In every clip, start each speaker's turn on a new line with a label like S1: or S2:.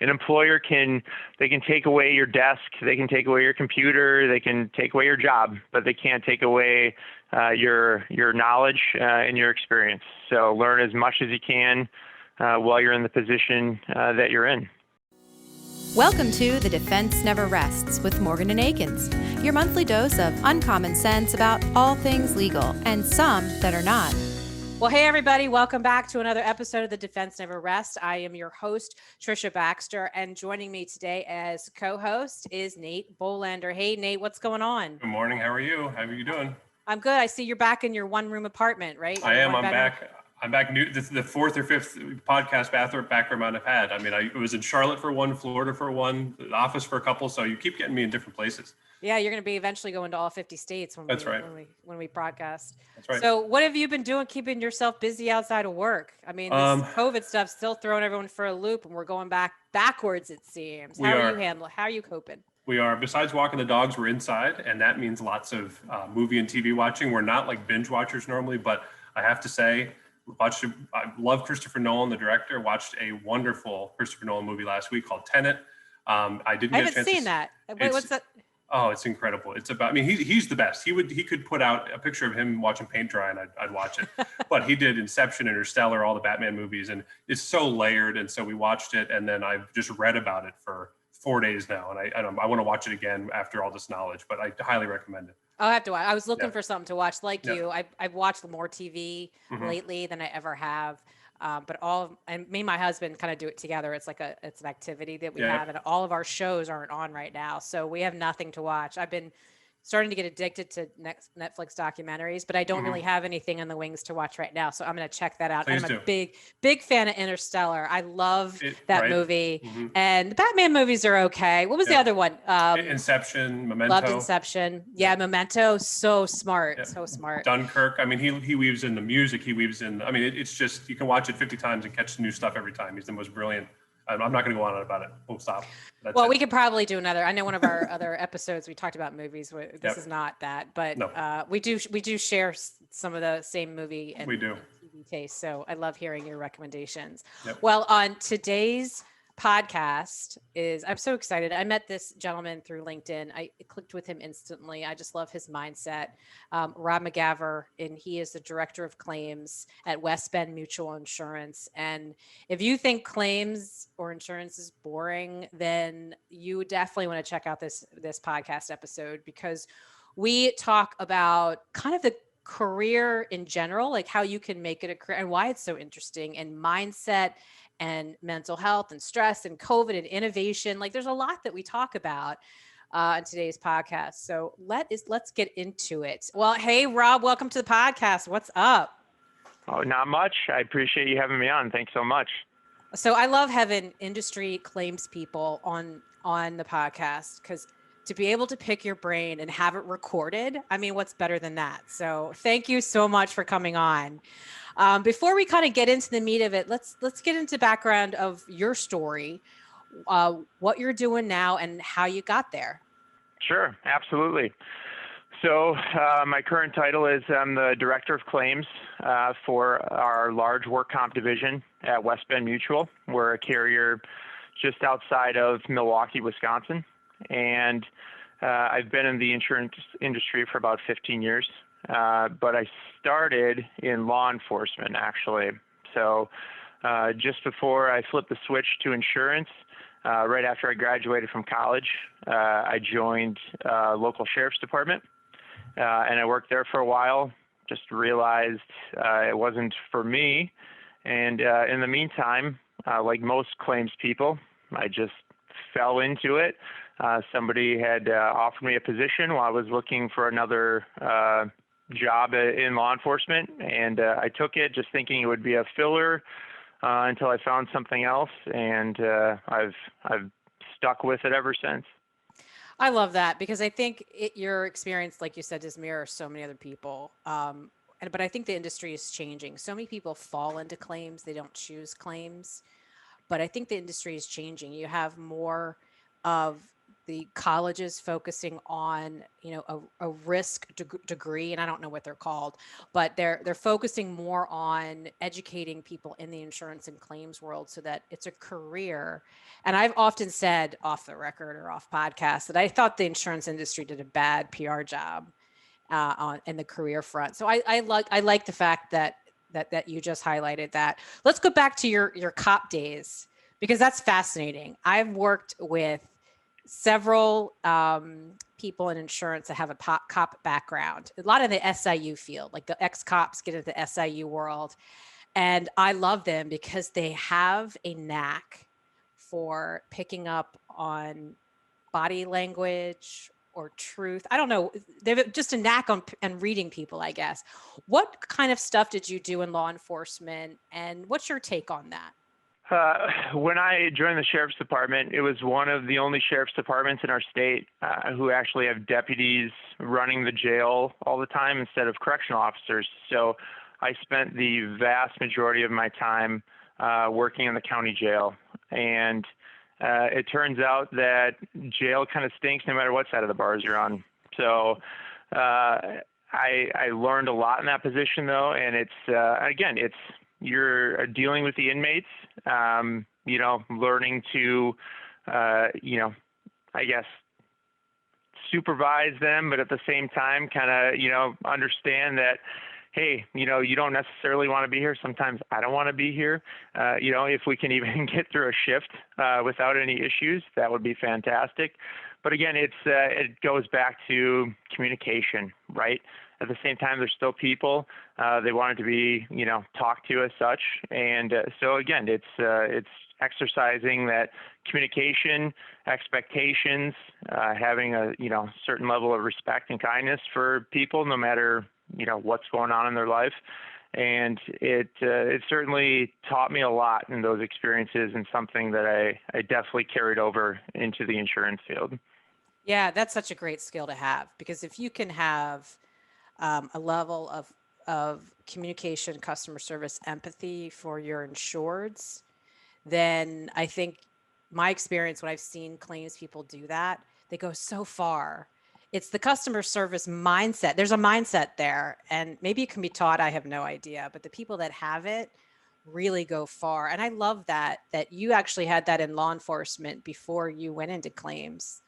S1: An employer can take away your desk, they can take away your computer, they can take away your job, but they can't take away your knowledge and your experience. So learn as much as you can while you're in the position that you're in.
S2: Welcome to The Defense Never Rests with Morgan and Akins, your monthly dose of uncommon sense about all things legal and some that are not.
S3: Well, hey, everybody. Welcome back to another episode of The Defense Never Rests. I am your host, Trisha Baxter, and joining me today as co-host is Nate Bollander. Hey, Nate, what's going on?
S4: Good morning. How are you? How are you doing?
S3: I'm good. I see you're back in your one-room apartment, right?
S4: I am. I'm back. I'm back. This is the fourth or fifth podcast backroom I've had. I mean, I was in Charlotte for one, Florida for one, the office for a couple. So you keep getting me in different places.
S3: Yeah, you're going to be eventually going to all 50 states when we broadcast.
S4: That's right.
S3: So what have you been doing, keeping yourself busy outside of work? I mean, this COVID stuff's still throwing everyone for a loop, and we're going backwards, it seems. How are you coping?
S4: We are. Besides walking the dogs, we're inside, and that means lots of movie and TV watching. We're not like binge watchers normally, but I have to say, I love Christopher Nolan, the director. Watched a wonderful Christopher Nolan movie last week called Tenet. I haven't
S3: seen that. What's that?
S4: Oh, it's incredible. It's about, I mean, he's the best. He could put out a picture of him watching paint dry and I'd watch it. But he did Inception, Interstellar, all the Batman movies, and it's so layered. And so we watched it, and then I've just read about it for 4 days now. And I want to watch it again after all this knowledge, but I highly recommend it.
S3: I'll have to watch. I was looking for something to watch you. I've watched more TV lately than I ever have. But me and my husband kind of do it together. It's like it's an activity that we have, and all of our shows aren't on right now. So we have nothing to watch. I've been starting to get addicted to Netflix documentaries, but I don't really have anything in the wings to watch right now. So I'm going to check that out.
S4: Please
S3: I'm
S4: do.
S3: a big fan of Interstellar. I love that movie. And the Batman movies are okay. What was the other one?
S4: Inception, Memento.
S3: Loved Inception. Yeah, Memento. So smart. So smart.
S4: Dunkirk. I mean, he weaves in the music. He weaves in, I mean, it's just, you can watch it 50 times and catch new stuff every time. He's the most brilliant. I'm not going to go on about it. We'll stop.
S3: We could probably do another. I know one of our other episodes we talked about movies. This is not that, but we do share some of the same movie and TV taste. So I love hearing your recommendations. Yep. Well, on today's podcast I'm so excited. I met this gentleman through LinkedIn. I clicked with him instantly. I just love his mindset. Rob McGavver, and he is the director of claims at West Bend Mutual Insurance. And if you think claims or insurance is boring, then you definitely want to check out this podcast episode, because we talk about kind of the career in general, like how you can make it a career and why it's so interesting, and mindset and mental health and stress and COVID and innovation. Like there's a lot that we talk about on today's podcast. So let's get into it. Well, hey, Rob, welcome to the podcast. What's up?
S1: Oh, not much. I appreciate you having me on. Thanks so much.
S3: So I love having industry claims people on the podcast, because to be able to pick your brain and have it recorded, I mean, what's better than that? So thank you so much for coming on. Before we kind of get into the meat of it, let's get into background of your story, what you're doing now and how you got there.
S1: Sure, absolutely. So my current title is I'm the Director of Claims for our large work comp division at West Bend Mutual. We're a carrier just outside of Milwaukee, Wisconsin. And I've been in the insurance industry for about 15 years. But I started in law enforcement, actually. So just before I flipped the switch to insurance, right after I graduated from college, I joined local sheriff's department, and I worked there for a while. Just realized it wasn't for me. And in the meantime, like most claims people, I just fell into it. Somebody had offered me a position while I was looking for another job in law enforcement, and I took it just thinking it would be a filler until I found something else, and I've stuck with it ever since.
S3: I love that, because I think your experience, like you said, just mirrors so many other people. But I think the industry is changing. So many people fall into claims; they don't choose claims. But I think the industry is changing. You have more of the colleges focusing on, a risk degree, and I don't know what they're called, but they're focusing more on educating people in the insurance and claims world so that it's a career. And I've often said off the record or off podcast that I thought the insurance industry did a bad PR job in the career front. So I like the fact that you just highlighted that. Let's go back to your cop days, because that's fascinating. I've worked with several people in insurance that have a cop background, a lot in the SIU field, like the ex-cops get into the SIU world. And I love them because they have a knack for picking up on body language or truth. I don't know. They've just a knack on reading people, I guess. What kind of stuff did you do in law enforcement, and what's your take on that?
S1: When I joined the sheriff's department, it was one of the only sheriff's departments in our state who actually have deputies running the jail all the time instead of correctional officers. So I spent the vast majority of my time working in the county jail. And it turns out that jail kind of stinks no matter what side of the bars you're on. So I learned a lot in that position, though. And it's you're dealing with the inmates, learning to, I guess, supervise them, but at the same time, kind of, understand that, hey, you don't necessarily want to be here. Sometimes I don't want to be here. If we can even get through a shift without any issues, that would be fantastic. But again, it goes back to communication, right? At the same time, they're still people. They wanted to be, talked to as such. And so again, it's exercising that communication, expectations, having a, certain level of respect and kindness for people, no matter, what's going on in their life. And it certainly taught me a lot in those experiences, and something that I definitely carried over into the insurance field.
S3: Yeah, that's such a great skill to have, because if you can have a level of communication, customer service, empathy for your insureds, then I think my experience when I've seen claims people do that, they go so far. It's the customer service mindset. There's a mindset there, and maybe it can be taught. I have no idea, but the people that have it really go far. And I love that you actually had that in law enforcement before you went into claims.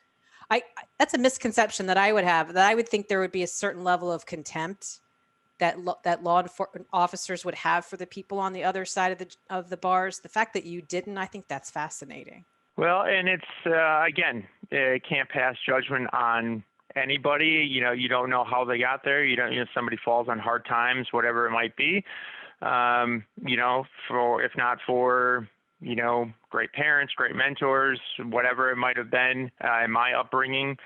S3: That's a misconception that I would have, that I would think there would be a certain level of contempt that law enforcement officers would have for the people on the other side of the bars. The fact that you didn't, I think that's fascinating.
S1: Well, and it's, again, it can't pass judgment on anybody. You don't know how they got there. Somebody falls on hard times, whatever it might be. If not for, great parents, great mentors, whatever it might have been in my upbringing,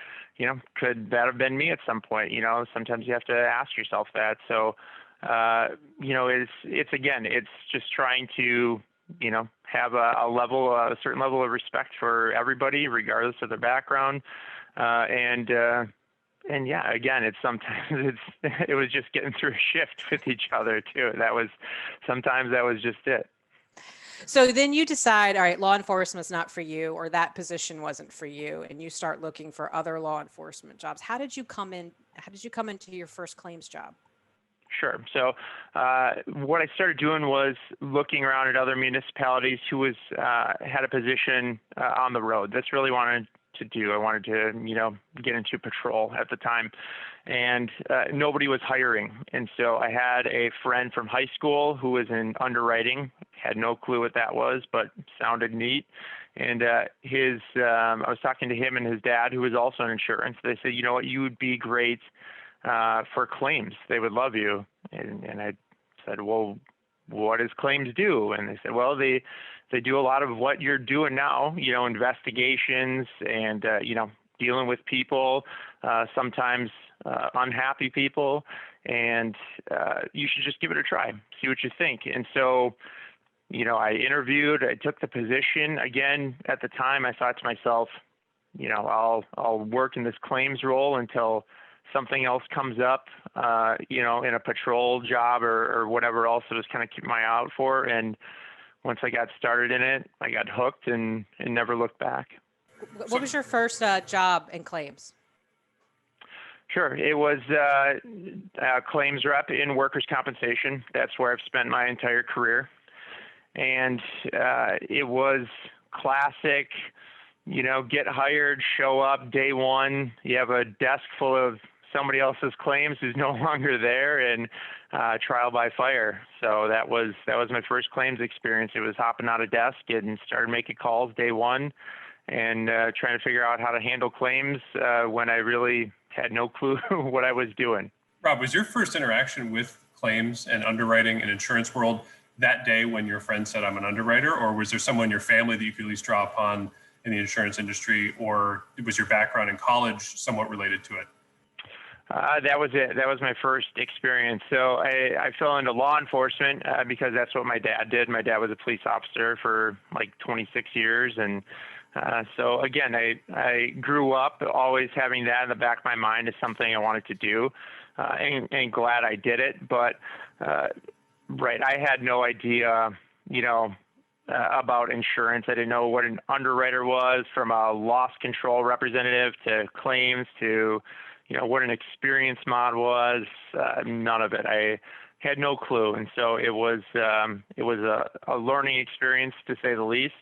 S1: could that have been me at some point? Sometimes you have to ask yourself that. So, it's just trying to, have a certain level of respect for everybody, regardless of their background. And yeah, again, it was just getting through a shift with each other too. Sometimes that was just it.
S3: So then you decide, all right, law enforcement's not for you, or that position wasn't for you, and you start looking for other law enforcement jobs. How did you come into your first claims job?
S1: Sure. So what I started doing was looking around at other municipalities who had a position on the road. That's really wanted to do. I wanted to, get into patrol at the time, and nobody was hiring. And so I had a friend from high school who was in underwriting, had no clue what that was, but sounded neat. And I was talking to him and his dad, who was also in insurance. They said, you know what, you would be great for claims. They would love you. And I said, well, what does claims do? And they said, well, they do a lot of what you're doing now, investigations and, dealing with people, sometimes unhappy people, and you should just give it a try, see what you think. And so, I interviewed, I took the position. Again, at the time, I thought to myself, I'll work in this claims role until something else comes up, in a patrol job or whatever else I was kind of keeping my eye out for. And once I got started in it, I got hooked and never looked back.
S3: What was your first job in claims?
S1: Sure. It was claims rep in workers' compensation. That's where I've spent my entire career. And it was classic, get hired, show up day one. You have a desk full of somebody else's claims who's no longer there, and trial by fire. So that was my first claims experience. It was hopping out of desk and started making calls day one and trying to figure out how to handle claims when I really had no clue what I was doing.
S4: Rob, was your first interaction with claims and underwriting and insurance world that day when your friend said, I'm an underwriter, or was there someone in your family that you could at least draw upon in the insurance industry, or was your background in college somewhat related to it?
S1: That was it. That was my first experience. So I fell into law enforcement because that's what my dad did. My dad was a police officer for like 26 years. And so again, I grew up always having that in the back of my mind as something I wanted to do, and glad I did it. But right, I had no idea, about insurance. I didn't know what an underwriter was, from a loss control representative to claims to, what an experience mod was. None of it. I had no clue. And so it was a learning experience, to say the least.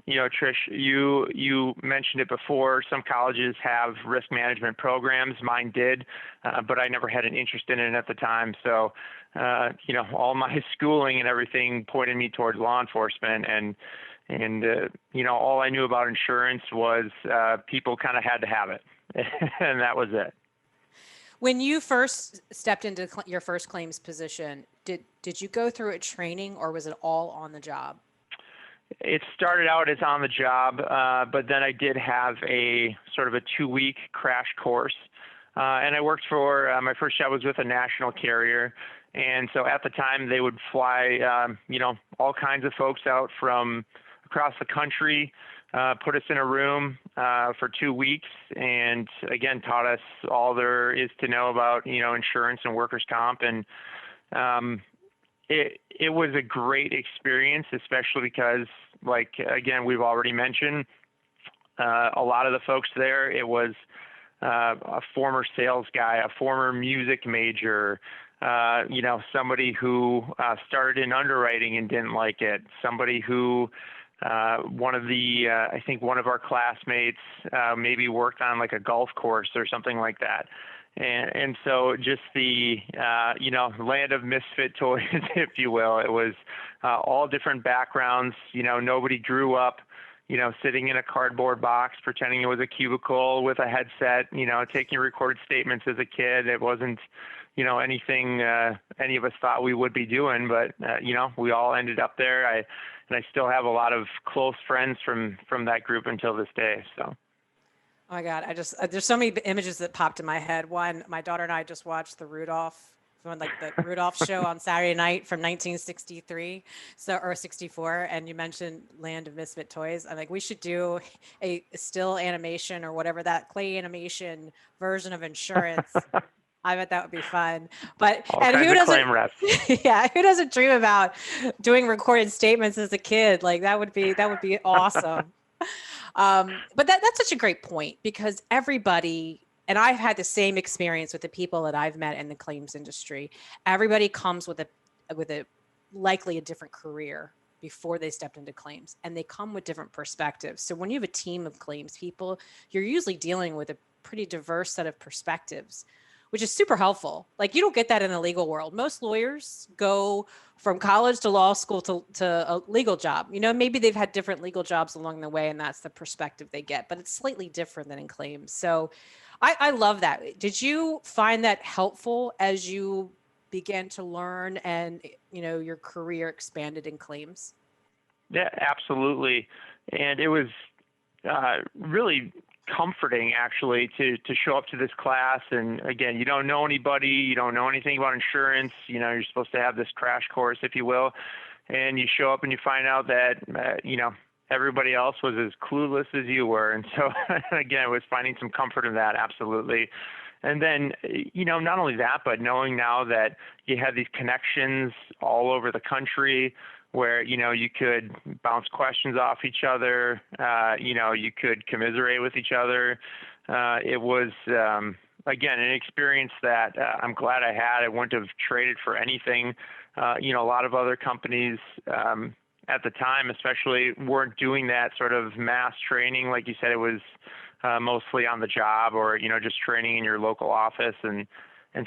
S1: Trish, you mentioned it before. Some colleges have risk management programs. Mine did, but I never had an interest in it at the time. So, all my schooling and everything pointed me towards law enforcement, and all I knew about insurance was people kind of had to have it, and that was it.
S3: When you first stepped into your first claims position, did you go through a training, or was it all on the job?
S1: It started out as on the job, but then I did have a sort of a 2-week crash course. And I worked for, my first job was with a national carrier. And so at the time they would fly, all kinds of folks out from across the country, put us in a room for 2 weeks, and again, taught us all there is to know about, insurance and workers' comp. And it was a great experience, especially because, again, we've already mentioned a lot of the folks there. It was a former sales guy, a former music major, somebody who started in underwriting and didn't like it, somebody who one of our classmates maybe worked on like a golf course or something like that. And so just the, land of misfit toys, if you will. It was all different backgrounds. Nobody grew up, sitting in a cardboard box, pretending it was a cubicle with a headset, taking recorded statements as a kid. It wasn't, anything any of us thought we would be doing, but, we all ended up there. And I still have a lot of close friends from that group until this day, so.
S3: Oh my God, there's so many images that popped in my head. One, my daughter and I just watched the Rudolph show on Saturday night from 1963, or 64. And you mentioned Land of Misfit Toys. I'm like, we should do a still animation or whatever, that clay animation version of insurance. I bet that would be fun. But who doesn't dream about doing recorded statements as a kid? Like that would be awesome. But that's such a great point, because everybody, and I've had the same experience with the people that I've met in the claims industry. Everybody comes with a likely a different career before they stepped into claims, and they come with different perspectives. So when you have a team of claims people, you're usually dealing with a pretty diverse set of perspectives, which is super helpful. Like you don't get that in the legal world. Most lawyers go from college to law school to a legal job. Maybe they've had different legal jobs along the way, and that's the perspective they get, but it's slightly different than in claims. So I love that. Did you find that helpful as you began to learn and, your career expanded in claims?
S1: Yeah, absolutely. And it was really comforting, actually, to show up to this class. And again, you don't know anybody, you don't know anything about insurance. You're supposed to have this crash course, if you will, and you show up and you find out that everybody else was as clueless as you were. And so again, it was finding some comfort in that, absolutely. And then, not only that, but knowing now that you have these connections all over the country, where, you could bounce questions off each other, you could commiserate with each other. It was, again, an experience that I'm glad I had. I wouldn't have traded for anything. A lot of other companies at the time especially weren't doing that sort of mass training. Like you said, it was mostly on the job or, just training in your local office. And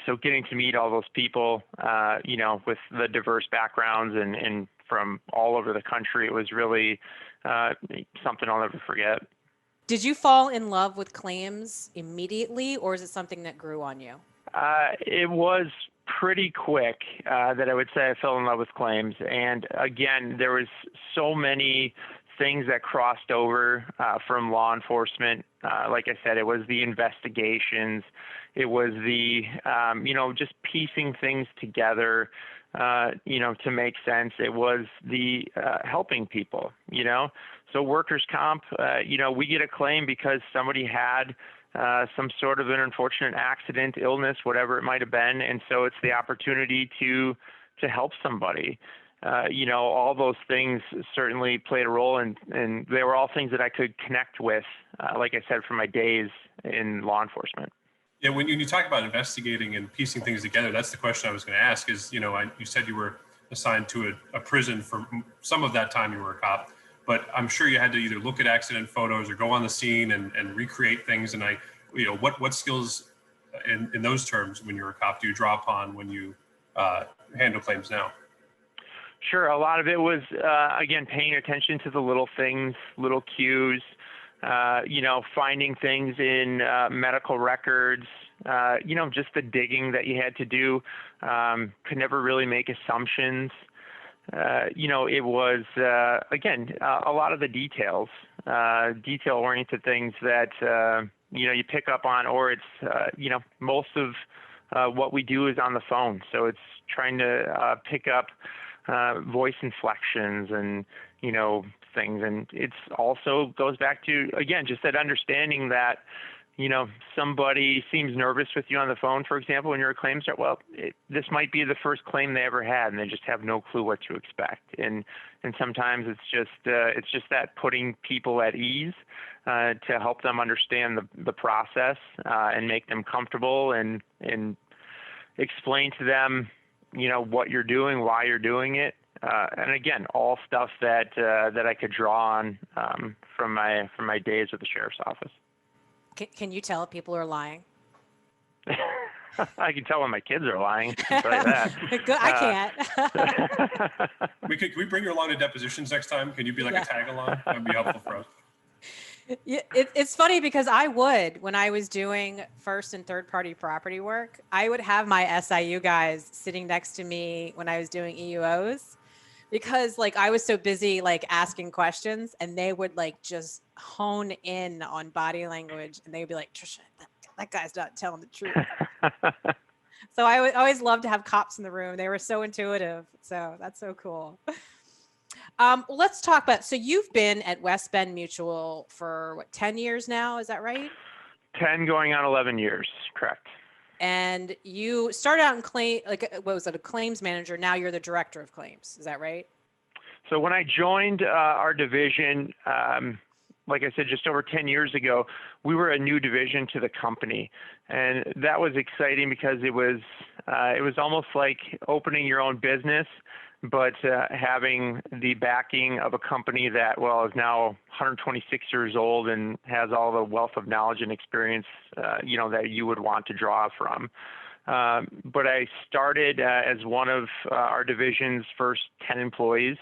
S1: so getting to meet all those people, with the diverse backgrounds and from all over the country, it was really something I'll never forget.
S3: Did you fall in love with claims immediately, or is it something that grew on you?
S1: It was pretty quick that I would say I fell in love with claims. And again, there was so many things that crossed over from law enforcement. Like I said, it was the investigations. It was the, just piecing things together, to make sense. It was the helping people, So workers' comp, we get a claim because somebody had some sort of an unfortunate accident, illness, whatever it might have been. And so it's the opportunity to help somebody. All those things certainly played a role, and they were all things that I could connect with, like I said, from my days in law enforcement.
S4: Yeah, when you talk about investigating and piecing things together, that's the question I was going to ask is, you said you were assigned to a prison for some of that time you were a cop, but I'm sure you had to either look at accident photos or go on the scene and recreate things. And what skills in those terms when you were a cop do you draw upon when you handle claims now?
S1: Sure. A lot of it was, again, paying attention to the little things, little cues, finding things in medical records, just the digging that you had to do. Could never really make assumptions. It was, again, a lot of the details, detail-oriented things that, you pick up on, or it's, most of what we do is on the phone. So it's trying to pick up voice inflections and, things. And it's also goes back to, again, just that understanding that, somebody seems nervous with you on the phone, for example, when you're a claims rep. Well, this might be the first claim they ever had, and they just have no clue what to expect. And sometimes it's just that putting people at ease to help them understand the process and make them comfortable and explain to them, what you're doing, why you're doing it. And again, all stuff that I could draw on from my days at the sheriff's office.
S3: Can you tell if people are lying?
S1: I can tell when my kids are lying. I'll tell you that.
S3: I can't.
S4: Can we bring you along to depositions next time? Can you be like a tag along? That'd be helpful for us.
S3: Yeah, it's funny because when I was doing first and third party property work, I would have my SIU guys sitting next to me when I was doing EUOs, because I was so busy asking questions, and they would just hone in on body language, and they would be like, Trisha, that guy's not telling the truth. So I would always love to have cops in the room. They were so intuitive. So that's so cool. Let's talk about, so you've been at West Bend Mutual for 10 years now, is that right?
S1: 10 going on 11 years, correct.
S3: And you started out in a claims manager. Now you're the director of claims. Is that right?
S1: So when I joined our division, like I said, just over 10 years ago, we were a new division to the company. And that was exciting because it was almost like opening your own business, but having the backing of a company that, is now 126 years old and has all the wealth of knowledge and experience, that you would want to draw from. But I started as one of our division's first 10 employees.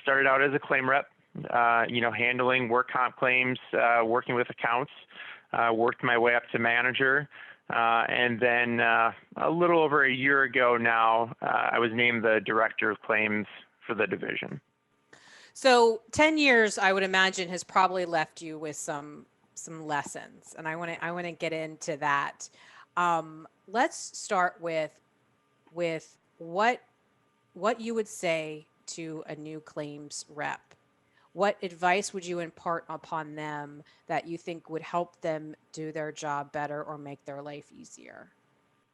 S1: Started out as a claim rep, handling work comp claims, working with accounts, worked my way up to manager. And then a little over a year ago now, I was named the director of claims for the division.
S3: So 10 years, I would imagine, has probably left you with some lessons, and I want to get into that. Let's start with what you would say to a new claims rep. What advice would you impart upon them that you think would help them do their job better or make their life easier?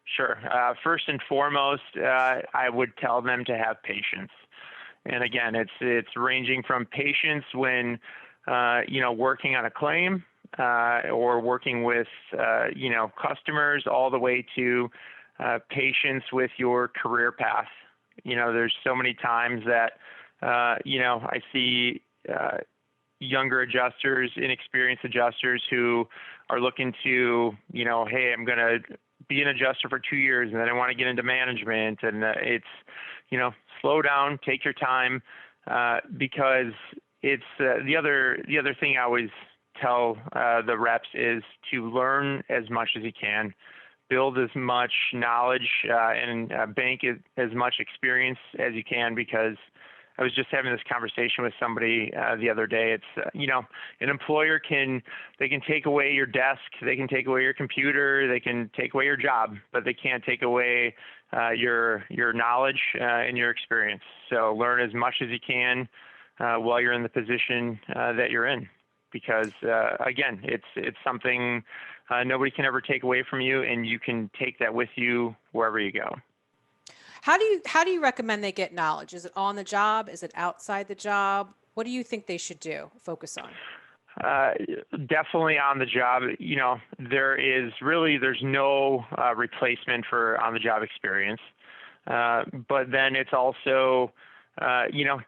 S1: Sure. First and foremost, I would tell them to have patience. And again, it's ranging from patience when working on a claim or working with customers, all the way to patience with your career path. There's so many times that I see younger adjusters, inexperienced adjusters who are looking to, hey, I'm going to be an adjuster for 2 years and then I want to get into management. And it's, slow down, take your time, because it's the other thing I always tell the reps is to learn as much as you can, build as much knowledge and bank as much experience as you can, because I was just having this conversation with somebody the other day. It's, an employer can take away your desk, they can take away your computer, they can take away your job, but they can't take away your knowledge and your experience. So learn as much as you can while you're in the position that you're in, because again, it's something nobody can ever take away from you, and you can take that with you wherever you go.
S3: How do you recommend they get knowledge? Is it on the job? Is it outside the job? What do you think they should focus on?
S1: Definitely on the job. There's no replacement for on the job experience. But then it's also,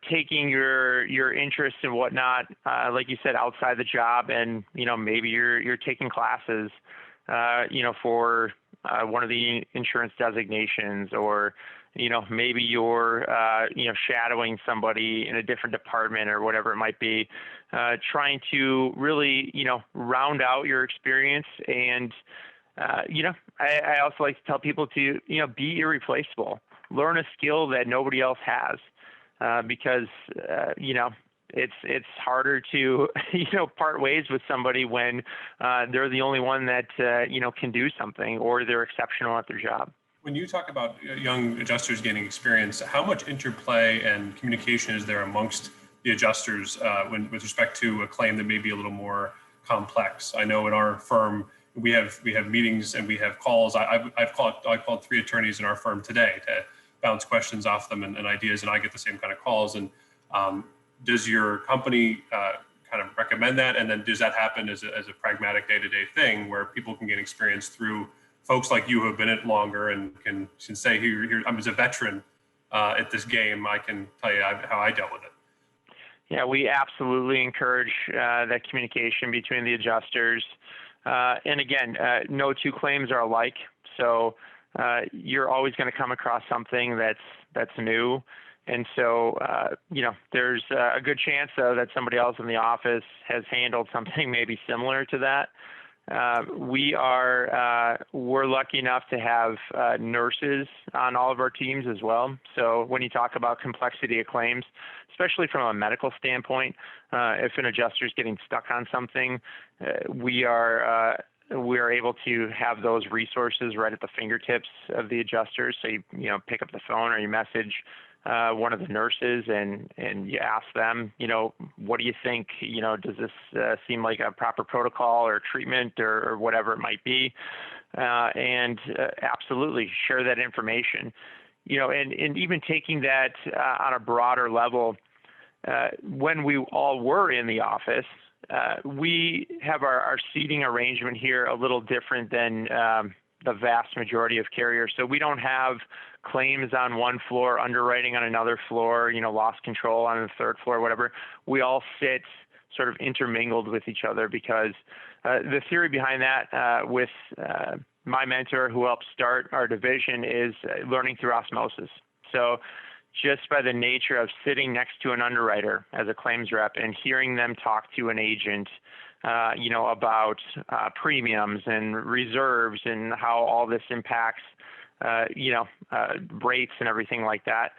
S1: taking your interests and whatnot, like you said, outside the job, and, maybe you're taking classes, for one of the insurance designations, or, maybe you're, shadowing somebody in a different department or whatever it might be, trying to really, round out your experience. And, I also like to tell people to, be irreplaceable, learn a skill that nobody else has, because, it's harder to, part ways with somebody when they're the only one that, can do something, or they're exceptional at their job.
S4: When you talk about young adjusters gaining experience, how much interplay and communication is there amongst the adjusters with respect to a claim that may be a little more complex? I know in our firm, we have meetings and we have calls. I called 3 attorneys in our firm today to bounce questions off them and ideas, and I get the same kind of calls. And does your company kind of recommend that? And then does that happen as a pragmatic day-to-day thing where people can gain experience through folks like you who have been in it longer and can say, here, I'm as a veteran at this game, I can tell you how I dealt with it?
S1: Yeah, we absolutely encourage that communication between the adjusters. And again, no two claims are alike. So you're always going to come across something that's new. And so, there's a good chance, though, that somebody else in the office has handled something maybe similar to that. We're lucky enough to have nurses on all of our teams as well. So when you talk about complexity of claims, especially from a medical standpoint, if an adjuster is getting stuck on something, we are able to have those resources right at the fingertips of the adjusters. So you pick up the phone or you message one of the nurses and you ask them, what do you think? Does this seem like a proper protocol or treatment or whatever it might be? And absolutely share that information. And even taking that on a broader level, when we all were in the office, we have our seating arrangement here a little different than the vast majority of carriers. So we don't have claims on one floor, underwriting on another floor, loss control on the third floor, whatever. We all sit sort of intermingled with each other, because the theory behind that with my mentor who helped start our division is learning through osmosis. So just by the nature of sitting next to an underwriter as a claims rep and hearing them talk to an agent, about premiums and reserves and how all this impacts, rates and everything like that,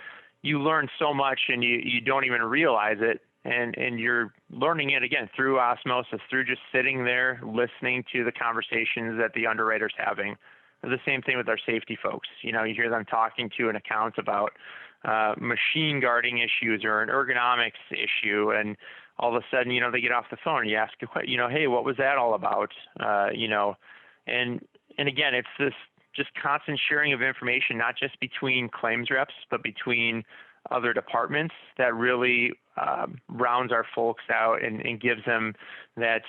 S1: you learn so much and you don't even realize it. And you're learning it again through osmosis, through just sitting there listening to the conversations that the underwriter's having. The same thing with our safety folks. You hear them talking to an account about machine guarding issues or an ergonomics issue, and all of a sudden, they get off the phone and you ask, hey, what was that all about? And again, it's this just constant sharing of information, not just between claims reps, but between other departments that really rounds our folks out and gives them that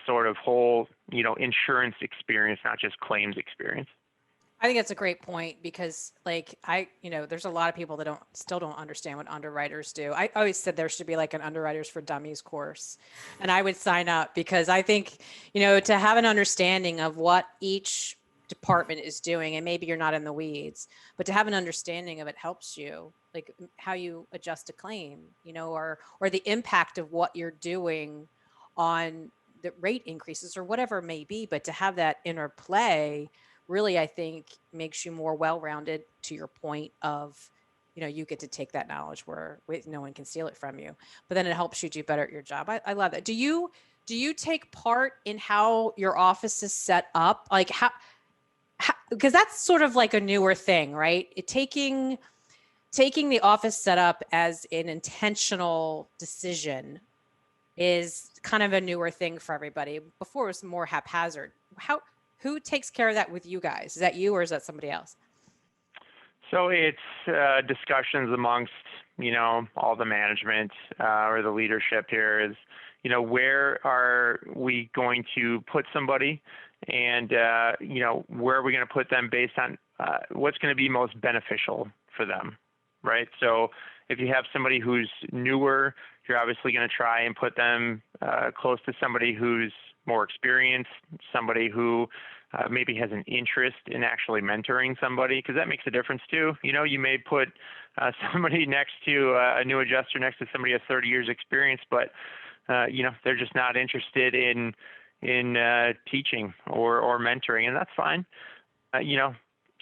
S1: sort of whole, insurance experience, not just claims experience.
S3: I think that's a great point because there's a lot of people that still don't understand what underwriters do. I always said there should be like an Underwriters for Dummies course, and I would sign up because I think, to have an understanding of what each department is doing, and maybe you're not in the weeds, but to have an understanding of it helps you, like how you adjust a claim, or the impact of what you're doing on the rate increases or whatever it may be. But to have that interplay really, I think, makes you more well-rounded, to your point of, you get to take that knowledge where no one can steal it from you, but then it helps you do better at your job. I love that. Do you take part in how your office is set up? Like how because that's sort of like a newer thing, right? Taking the office set up as an intentional decision is kind of a newer thing for everybody. Before it was more haphazard. Who takes care of that with you guys? Is that you or is that somebody else?
S1: So it's discussions amongst, all the management or the leadership here is, where are we going to put somebody and, where are we going to put them based on what's going to be most beneficial for them, right? So if you have somebody who's newer, you're obviously going to try and put them close to somebody who's more experienced, somebody who maybe has an interest in actually mentoring somebody, because that makes a difference too. You may put somebody next to a new adjuster next to somebody who has 30 years experience, but they're just not interested in teaching or mentoring, and that's fine.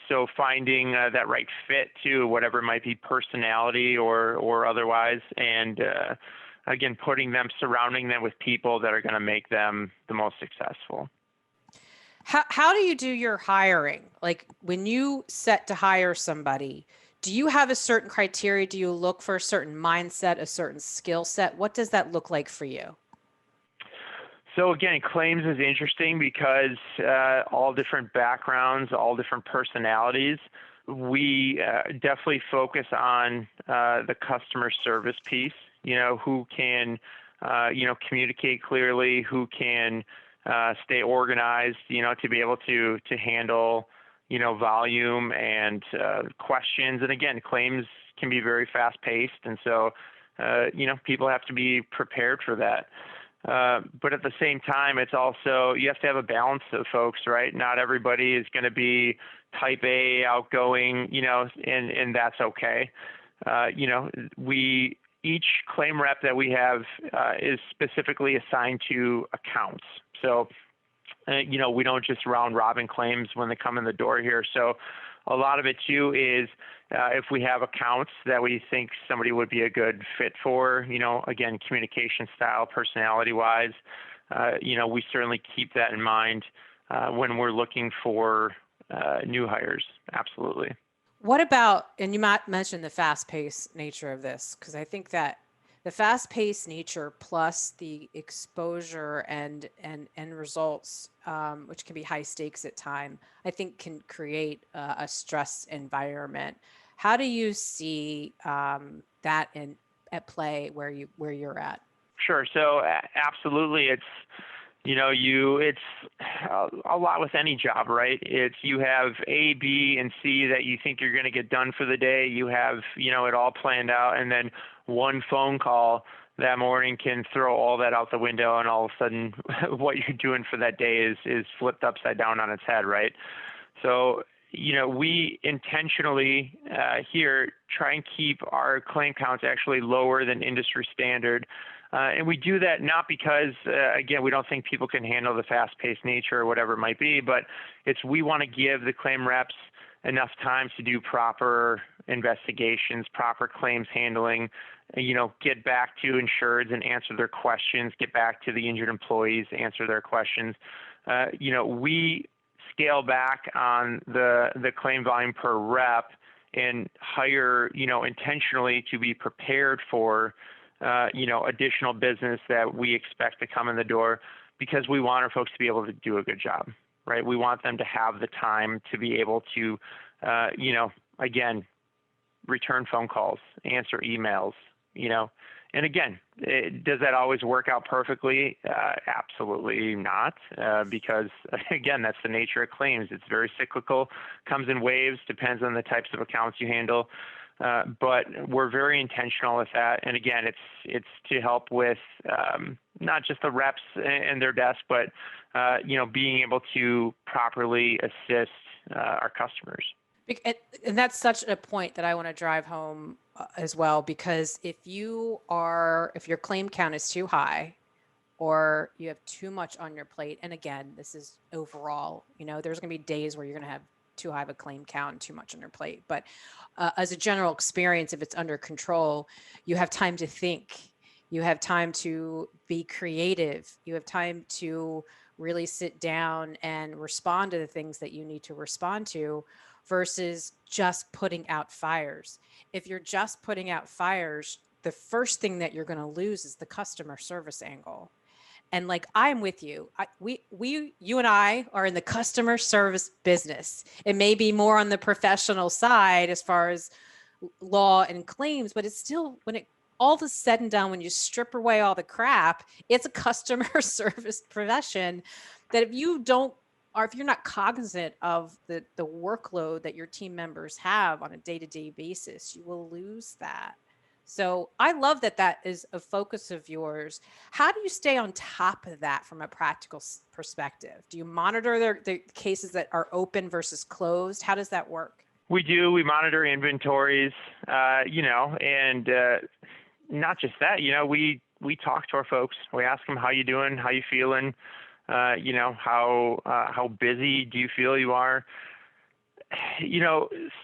S1: So finding that right fit too, whatever it might be, personality or otherwise, and again, surrounding them with people that are going to make them the most successful.
S3: How do you do your hiring? Like when you set to hire somebody, do you have a certain criteria? Do you look for a certain mindset, a certain skill set? What does that look like for you?
S1: So again, claims is interesting because all different backgrounds, all different personalities. We definitely focus on the customer service piece. Who can, communicate clearly, who can stay organized, to be able to handle, volume and questions. And again, claims can be very fast paced. And so, people have to be prepared for that. But at the same time, it's also, you have to have a balance of folks, right? Not everybody is going to be type A, outgoing, and that's okay. Each claim rep that we have is specifically assigned to accounts. So, we don't just round robin claims when they come in the door here. So a lot of it too is if we have accounts that we think somebody would be a good fit for, again, communication style, personality wise, we certainly keep that in mind when we're looking for new hires. Absolutely.
S3: What about, and you might mention the fast-paced nature of this, because I think that the fast-paced nature plus the exposure and results, which can be high stakes at time, I think can create a stress environment. How do you see that at play where you're at?
S1: Sure. So absolutely, it's it's a lot with any job, right? It's you have A, B, and C that you think you're going to get done for the day. You have, it all planned out. And then one phone call that morning can throw all that out the window. And all of a sudden what you're doing for that day is flipped upside down on its head, right? So, we intentionally here try and keep our claim counts actually lower than industry standard. And we do that not because, again, we don't think people can handle the fast-paced nature or whatever it might be, but we want to give the claim reps enough time to do proper investigations, proper claims handling, get back to insureds and answer their questions, get back to the injured employees, answer their questions. We scale back on the claim volume per rep and hire, intentionally to be prepared for additional business that we expect to come in the door because we want our folks to be able to do a good job, right? We want them to have the time to be able to, again, return phone calls, answer emails, And again, does that always work out perfectly? Absolutely not, because again, that's the nature of claims. It's very cyclical, comes in waves, depends on the types of accounts you handle. But we're very intentional with that. And again, it's to help with not just the reps and their desk, but being able to properly assist our customers.
S3: And that's such a point that I want to drive home as well, because if your claim count is too high, or you have too much on your plate, and again, this is overall, there's going to be days where you're going to have too high of a claim count and too much on your plate. But as a general experience, if it's under control, you have time to think, you have time to be creative, you have time to really sit down and respond to the things that you need to respond to, versus just putting out fires. If you're just putting out fires, the first thing that you're going to lose is the customer service angle. And like, I'm with you. You and I are in the customer service business. It may be more on the professional side as far as law and claims, but it's still, when it all is said and done, when you strip away all the crap, it's a customer service profession that if you're not cognizant of the workload that your team members have on a day-to-day basis, you will lose that. So I love that is a focus of yours. How do you stay on top of that from a practical perspective? Do you monitor the cases that are open versus closed? How does that work?
S1: We do. We monitor inventories, and not just that. We talk to our folks. We ask them, how you doing? How you feeling? How busy do you feel you are?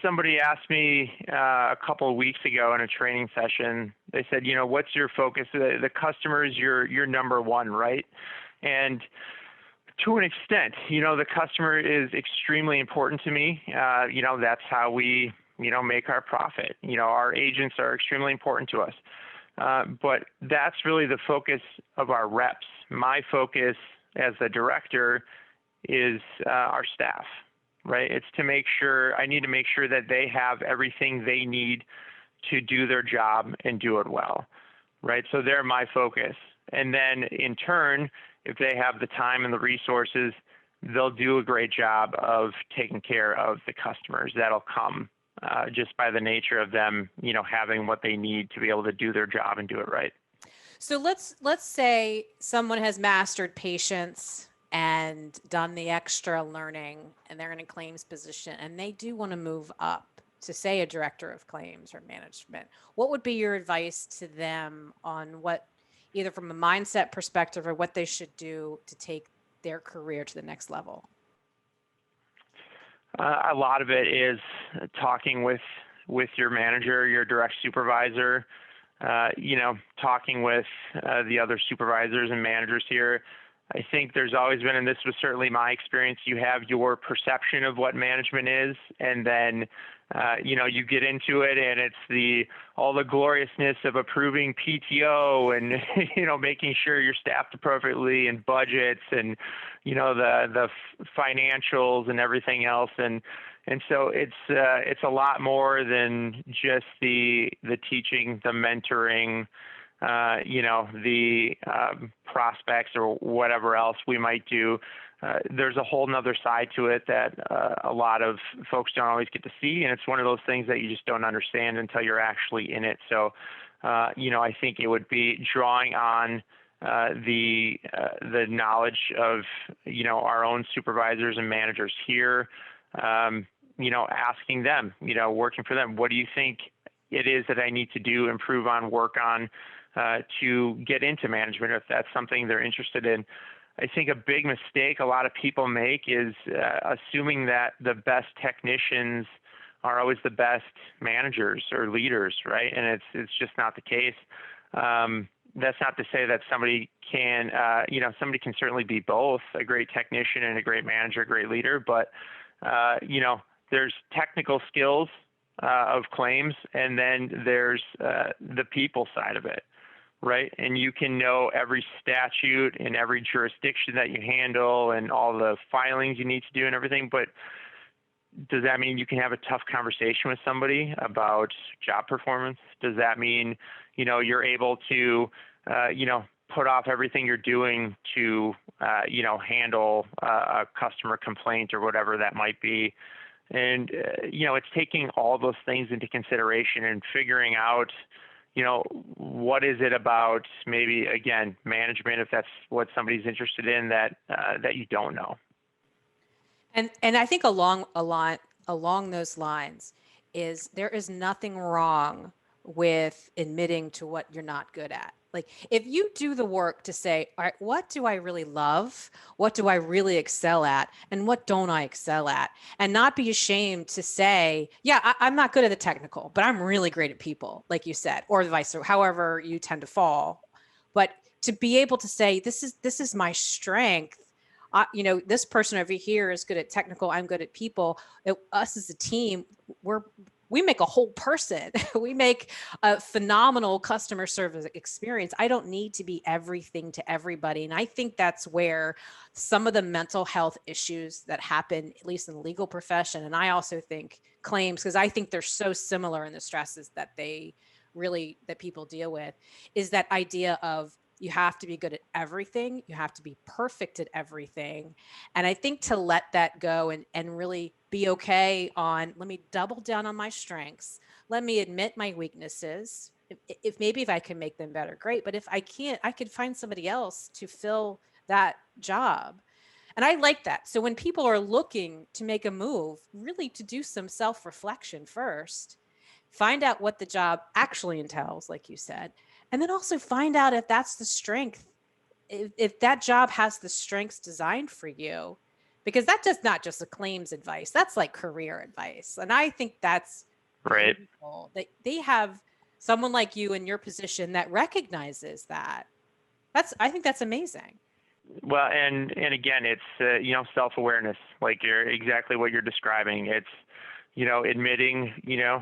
S1: Somebody asked me a couple of weeks ago in a training session, they said, what's your focus? The customer is your number one, right? And to an extent, the customer is extremely important to me. That's how we, make our profit. Our agents are extremely important to us. But that's really the focus of our reps. My focus as the director is our staff, right? It's I need to make sure that they have everything they need to do their job and do it well, right? So they're my focus. And then in turn, if they have the time and the resources, they'll do a great job of taking care of the customers. That'll come just by the nature of them, having what they need to be able to do their job and do it right.
S3: So let's say someone has mastered patience and done the extra learning, and they're in a claims position, and they do want to move up to, say, a director of claims or management. What would be your advice to them on what, either from a mindset perspective or what they should do to take their career to the next level?
S1: A lot of it is talking with your manager, your direct supervisor, talking with the other supervisors and managers here. I think there's always been, and this was certainly my experience, you have your perception of what management is, and then you get into it, and it's all the gloriousness of approving PTO and making sure you're staffed appropriately, and budgets, and the financials and everything else, and so it's a lot more than just the teaching, the mentoring, the prospects or whatever else we might do. There's a whole nother side to it that a lot of folks don't always get to see, and it's one of those things that you just don't understand until you're actually in it. So, I think it would be drawing on the knowledge of our own supervisors and managers here. Asking them, working for them, what do you think it is that I need to do, improve on, work on to get into management, if that's something they're interested in. I think a big mistake a lot of people make is assuming that the best technicians are always the best managers or leaders, right? And it's just not the case. That's not to say that somebody can certainly be both a great technician and a great manager, a great leader, but there's technical skills of claims, and then there's the people side of it, right? And you can know every statute in every jurisdiction that you handle and all the filings you need to do and everything, but does that mean you can have a tough conversation with somebody about job performance? Does that mean, you're able to, put off everything you're doing to, handle a customer complaint or whatever that might be? And, it's taking all those things into consideration and figuring out, what is it about maybe, again, management, if that's what somebody's interested in, that you don't know.
S3: And I think along those lines is there is nothing wrong with admitting to what you're not good at. Like if you do the work to say, all right, what do I really love? What do I really excel at? And what don't I excel at? And not be ashamed to say, yeah, I'm not good at the technical, but I'm really great at people, like you said, or vice versa, however you tend to fall. But to be able to say, this is my strength. This person over here is good at technical. I'm good at people. Us as a team, we make a whole person. We make a phenomenal customer service experience. I don't need to be everything to everybody. And I think that's where some of the mental health issues that happen, at least in the legal profession, and I also think claims, because I think they're so similar in the stresses that people deal with, is that idea of you have to be good at everything. You have to be perfect at everything. And I think to let that go and really be okay on, let me double down on my strengths. Let me admit my weaknesses. If I can make them better, great. But if I can't, I could find somebody else to fill that job. And I like that. So when people are looking to make a move, really to do some self-reflection first, find out what the job actually entails, like you said, and then also find out if that's the strength, if that job has the strengths designed for you, because that's just not just a claims advice. That's like career advice. And I think that's
S1: right.
S3: Beautiful that they have someone like you in your position that recognizes that. I think that's amazing.
S1: Well, and again, it's, self-awareness, like exactly what you're describing. It's, admitting,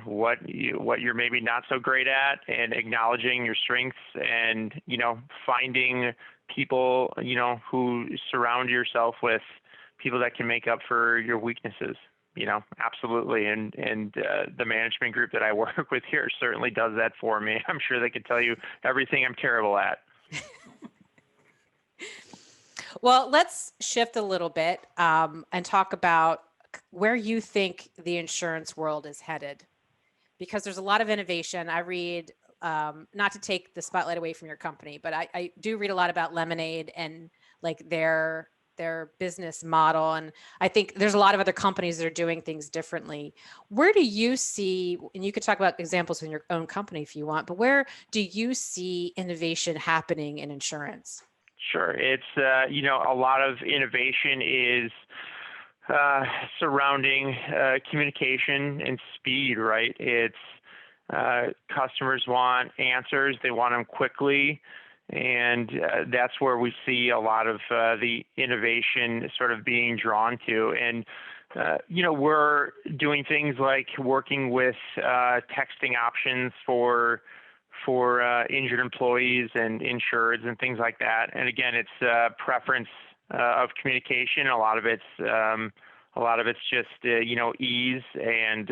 S1: what you're maybe not so great at, and acknowledging your strengths, and, finding people, who surround yourself with people that can make up for your weaknesses, absolutely. And the management group that I work with here certainly does that for me. I'm sure they could tell you everything I'm terrible at.
S3: Well, let's shift a little bit and talk about where you think the insurance world is headed, because there's a lot of innovation. I read, not to take the spotlight away from your company, but I do read a lot about Lemonade and like their business model. And I think there's a lot of other companies that are doing things differently. Where do you see, and you could talk about examples in your own company if you want, but where do you see innovation happening in insurance?
S1: Sure. It's, a lot of innovation is surrounding communication and speed, right? It's customers want answers. They want them quickly. And that's where we see a lot of the innovation sort of being drawn to. And, we're doing things like working with texting options for injured employees and insureds and things like that. And again, it's preference of communication. A lot of it's just ease and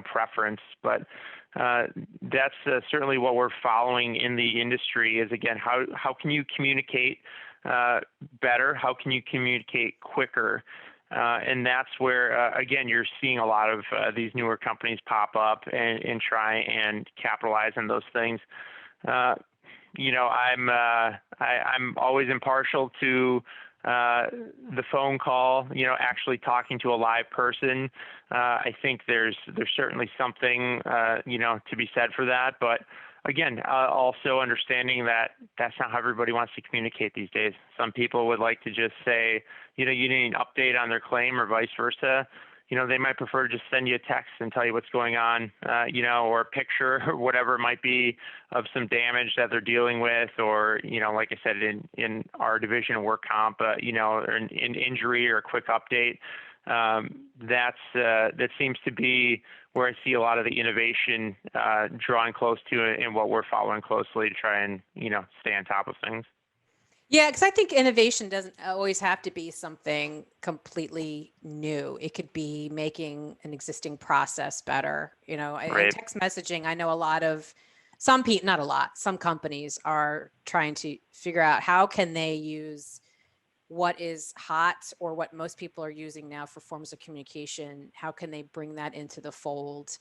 S1: preference. But that's certainly what we're following in the industry. Is again, how can you communicate better? How can you communicate quicker? And that's where, again, you're seeing a lot of these newer companies pop up and try and capitalize on those things. I'm always impartial to the phone call, actually talking to a live person. I think there's certainly something, to be said for that. But again, also understanding that that's not how everybody wants to communicate these days. Some people would like to just say, you need an update on their claim or vice versa. They might prefer to just send you a text and tell you what's going on, or a picture or whatever it might be of some damage that they're dealing with, or, like I said, in our division of work comp, or an injury or a quick update. That seems to be where I see a lot of the innovation drawing close to it, and what we're following closely to try and, stay on top of things.
S3: Yeah, because I think innovation doesn't always have to be something completely new. It could be making an existing process better. You know, in text messaging, I know a lot of some people, not a lot, some companies are trying to figure out how can they use what is hot or what most people are using now for forms of communication. How can they bring that into the fold?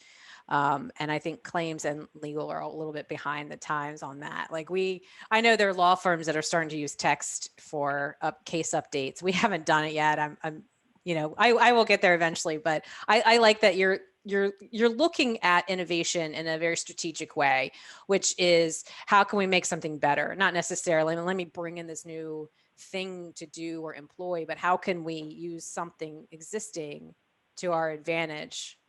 S3: And I think claims and legal are a little bit behind the times on that. Like I know there are law firms that are starting to use text for case updates. We haven't done it yet. I will get there eventually, but I like that you're looking at innovation in a very strategic way, which is how can we make something better? Not necessarily, let me bring in this new thing to do or employ, but how can we use something existing to our advantage?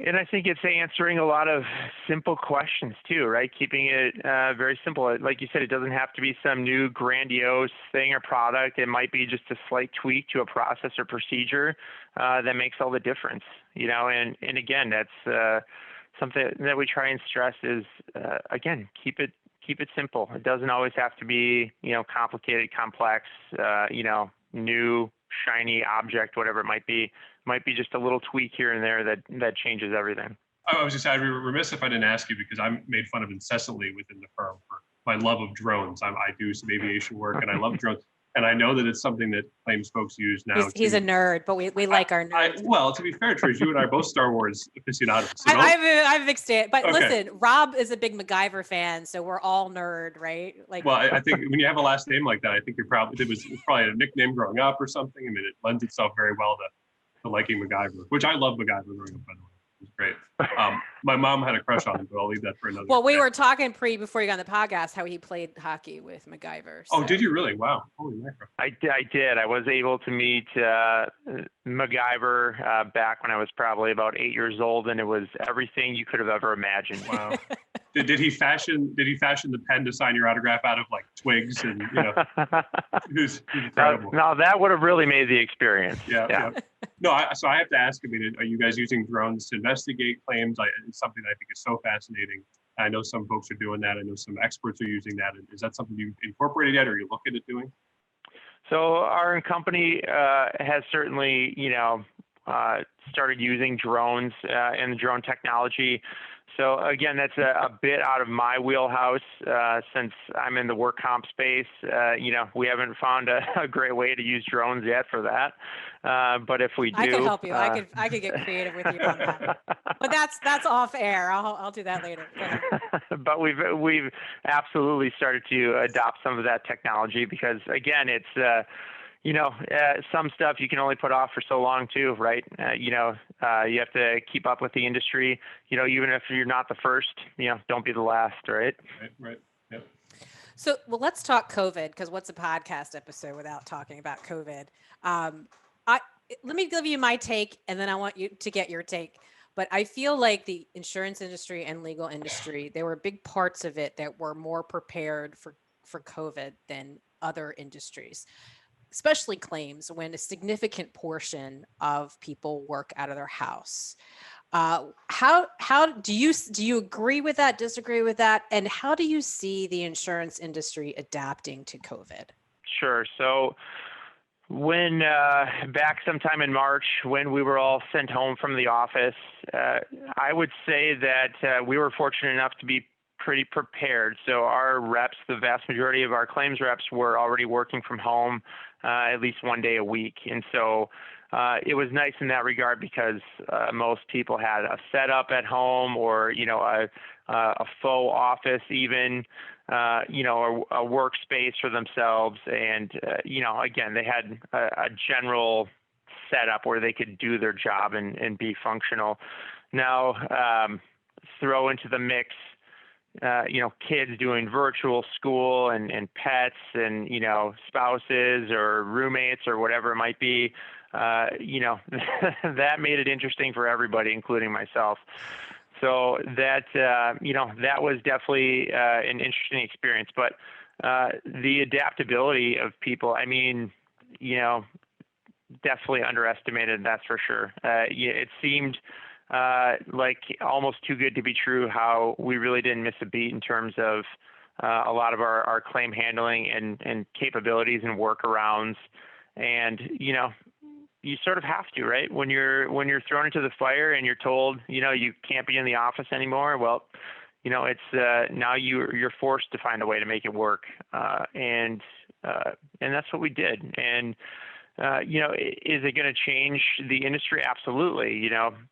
S1: And I think it's answering a lot of simple questions too, right? Keeping it very simple. Like you said, it doesn't have to be some new grandiose thing or product. It might be just a slight tweak to a process or procedure that makes all the difference, you know. And again, that's something that we try and stress is again, keep it simple. It doesn't always have to be, you know, complicated, complex, you know, new, shiny object, whatever it might be. Might be just a little tweak here and there that changes everything.
S4: I was just, I'd be remiss if I didn't ask you, because I'm made fun of incessantly within the firm for my love of drones. I do some aviation work and I love drones. And I know that it's something that claims folks use now.
S3: He's a nerd, but we like our nerds.
S4: Well, to be fair, Trish, you and I are both Star Wars aficionados. So
S3: I'm a big fan. But listen, Rob is a big MacGyver fan, so we're all nerd, right? Like,
S4: well, I think when you have a last name like that, I think it was probably a nickname growing up or something. I mean, it lends itself very well to liking MacGyver, which I love MacGyver growing up, by the way. It was great. My mom had a crush on him, but I'll leave that for another.
S3: Well, we were talking before you got on the podcast how he played hockey with MacGyver.
S4: So. Oh, did you really? Wow. Holy mackerel.
S1: I did. I was able to meet MacGyver back when I was probably about 8 years old, and it was everything you could have ever imagined.
S4: Wow. Did he fashion the pen to sign your autograph out of like twigs and, you know? It was incredible.
S1: Now that would have really made the experience.
S4: Yeah. No, so I have to ask, I mean, are you guys using drones to investigate claims? It's something I think is so fascinating. I know some folks are doing that. I know some experts are using that. Is that something you've incorporated yet, or are you looking at doing?
S1: So our company has certainly, you know, started using drones and the drone technology. So again, that's a bit out of my wheelhouse since I'm in the work comp space. You know, we haven't found a great way to use drones yet for that. But if we do,
S3: I could help you. I could get creative with you on that. But that's off air. I'll do that later.
S1: But we've absolutely started to adopt some of that technology because again, it's you know, some stuff you can only put off for so long too, right? You know, you have to keep up with the industry. You know, even if you're not the first, you know, don't be the last, right?
S4: Right. Yep.
S3: So, well, let's talk COVID, because what's a podcast episode without talking about COVID? Let me give you my take, and then I want you to get your take. But I feel like the insurance industry and legal industry, there were big parts of it that were more prepared for COVID than other industries, especially claims when a significant portion of people work out of their house. How do you agree with that, disagree with that? And how do you see the insurance industry adapting to COVID?
S1: Sure. So when back sometime in March, when we were all sent home from the office, I would say that we were fortunate enough to be pretty prepared. So our reps, the vast majority of our claims reps, were already working from home at least one day a week. And so it was nice in that regard because most people had a setup at home or, you know, a faux office even, you know, a workspace for themselves. And, you know, again, they had a general setup where they could do their job and be functional. Now, throw into the mix, you know, kids doing virtual school and pets and, you know, spouses or roommates or whatever it might be, you know, that made it interesting for everybody, including myself. So that, you know, that was definitely an interesting experience. But the adaptability of people, I mean, you know, definitely underestimated, that's for sure. It seemed like almost too good to be true how we really didn't miss a beat in terms of a lot of our claim handling and capabilities and workarounds. And, you sort of have to, right? When you're thrown into the fire and you're told, you can't be in the office anymore, well, it's now you're forced to find a way to make it work. And that's what we did. And, is it going to change the industry? Absolutely.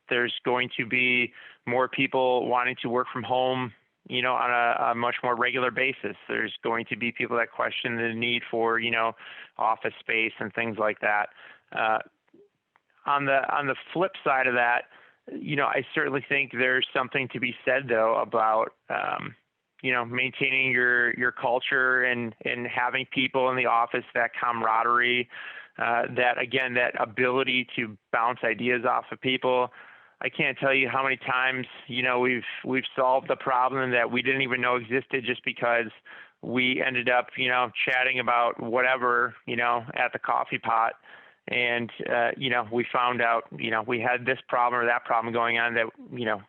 S1: There's going to be more people wanting to work from home, on a much more regular basis. There's going to be people that question the need for, office space and things like that. On the flip side of that, I certainly think there's something to be said, though, about, maintaining your culture and having people in the office, that camaraderie, that ability to bounce ideas off of people. I can't tell you how many times, we've solved a problem that we didn't even know existed just because we ended up, chatting about whatever, at the coffee pot. And, we found out, we had this problem or that problem going on that,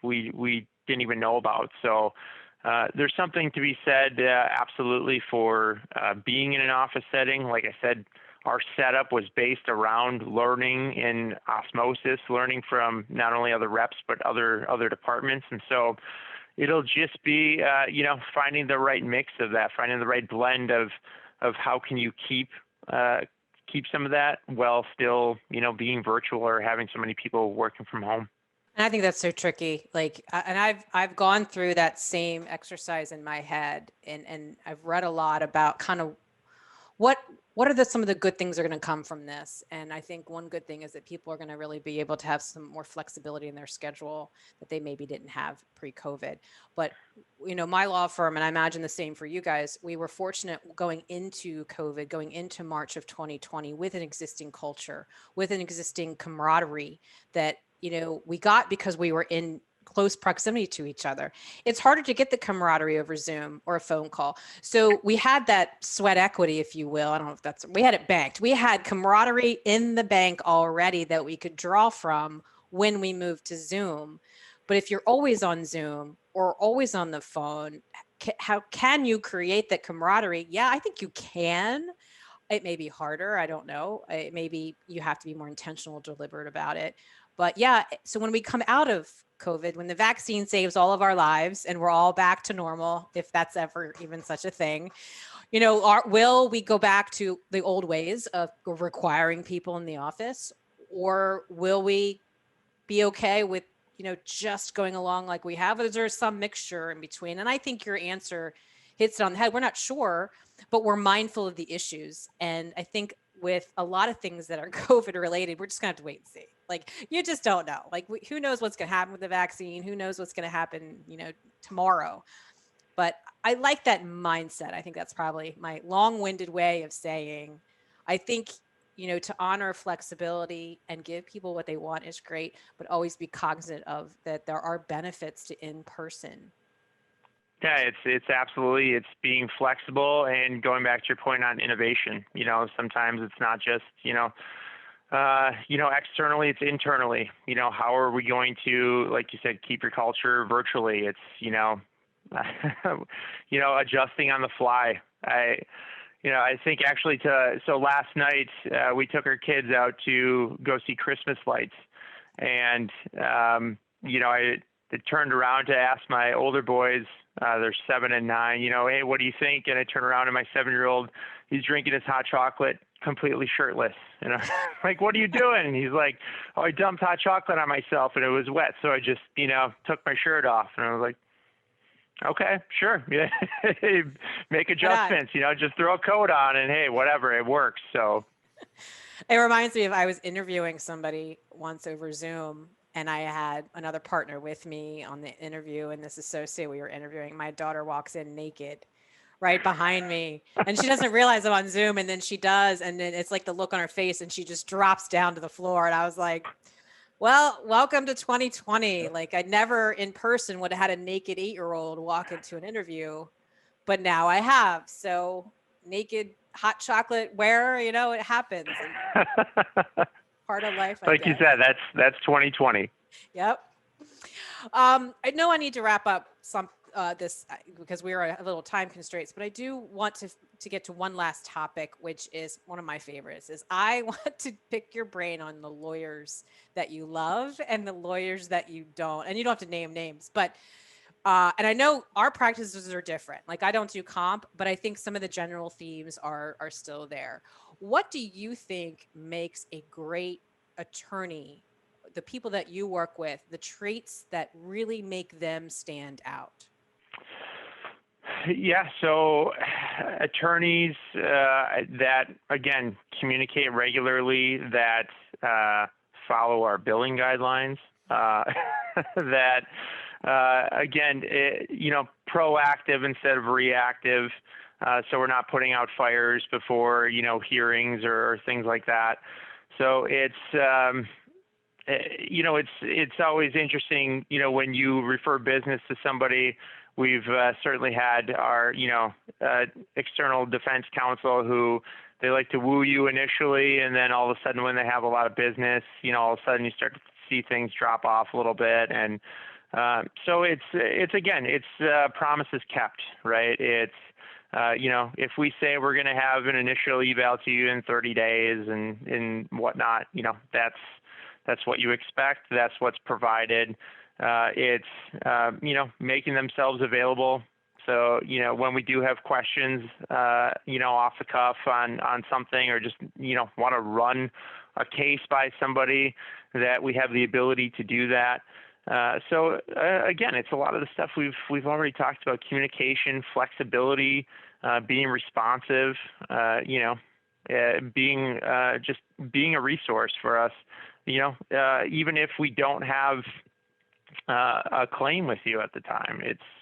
S1: we didn't even know about. So there's something to be said, absolutely, for being in an office setting. Like I said, our setup was based around learning in osmosis, learning from not only other reps, but other departments. And so it'll just be, finding the right mix of that, finding the right blend of how can you keep some of that while still, being virtual or having so many people working from home.
S3: And I think that's so tricky. And I've gone through that same exercise in my head, and I've read a lot about kind of what are some of the good things that are going to come from this. And I think one good thing is that people are going to really be able to have some more flexibility in their schedule that they maybe didn't have pre-COVID. But, my law firm, and I imagine the same for you guys, we were fortunate going into COVID, going into March of 2020 with an existing culture, with an existing camaraderie that, we got because we were in close proximity to each other. It's harder to get the camaraderie over Zoom or a phone call. So we had that sweat equity, if you will. I don't know if we had it banked. We had camaraderie in the bank already that we could draw from when we moved to Zoom. But if you're always on Zoom or always on the phone, how can you create that camaraderie? Yeah, I think you can. It may be harder. I don't know. Maybe you have to be more intentional, deliberate about it. But yeah, so when we come out of COVID, when the vaccine saves all of our lives and we're all back to normal, if that's ever even such a thing, will we go back to the old ways of requiring people in the office, or will we be okay with, just going along like we have? Or is there some mixture in between? And I think your answer hits it on the head. We're not sure, but we're mindful of the issues. And I think with a lot of things that are COVID related, we're just gonna have to wait and see. You just don't know. Who knows what's gonna happen with the vaccine? Who knows what's gonna happen, tomorrow? But I like that mindset. I think that's probably my long-winded way of saying, I think, to honor flexibility and give people what they want is great, but always be cognizant of that there are benefits to in-person.
S1: Yeah, it's absolutely, it's being flexible and going back to your point on innovation. Sometimes it's not just, externally, it's internally. How are we going to, like you said, keep your culture virtually? It's, adjusting on the fly. I think actually so last night we took our kids out to go see Christmas lights, and I turned around to ask my older boys, they're 7 and 9, hey, what do you think? And I turn around and my 7-year-old, he's drinking his hot chocolate completely shirtless. And I'm like, what are you doing? And he's like, oh, I dumped hot chocolate on myself and it was wet. So I just, took my shirt off. And I was like, okay, sure. Yeah. Make adjustments, just throw a coat on and hey, whatever, it works. So
S3: it reminds me of, I was interviewing somebody once over Zoom, and I had another partner with me on the interview, and this associate we were interviewing, my daughter walks in naked right behind me, and she doesn't realize I'm on Zoom, and then she does, and then it's like the look on her face, and she just drops down to the floor, and I was like, well, welcome to 2020. I never in person would have had a naked 8-year-old walk into an interview, but now I have. So naked hot chocolate wearer, it happens. Part of life,
S1: like you said, that's 2020.
S3: Yep. I know I need to wrap up this because we are a little time constraints, but I do want to get to one last topic, which is one of my favorites. Is I want to pick your brain on the lawyers that you love and the lawyers that you don't, and you don't have to name names, but and I know our practices are different. Like I don't do comp, but I think some of the general themes are still there. What do you think makes a great attorney? The people that you work with, the traits that really make them stand out?
S1: Yeah, so attorneys that, again, communicate regularly, that follow our billing guidelines, that, again, proactive instead of reactive, so we're not putting out fires before, hearings or things like that. So it's always interesting, when you refer business to somebody. We've certainly had our, external defense counsel who they like to woo you initially, and then all of a sudden when they have a lot of business, all of a sudden you start to see things drop off a little bit. And so it's promises kept, right? It's, if we say we're going to have an initial eval to you in 30 days and whatnot, that's what you expect. That's what's provided. It's, making themselves available. So, when we do have questions, off the cuff on something, or just, want to run a case by somebody, that we have the ability to do that. So again, it's a lot of the stuff we've already talked about: communication, flexibility, being responsive, being a resource for us. Even if we don't have a claim with you at the time,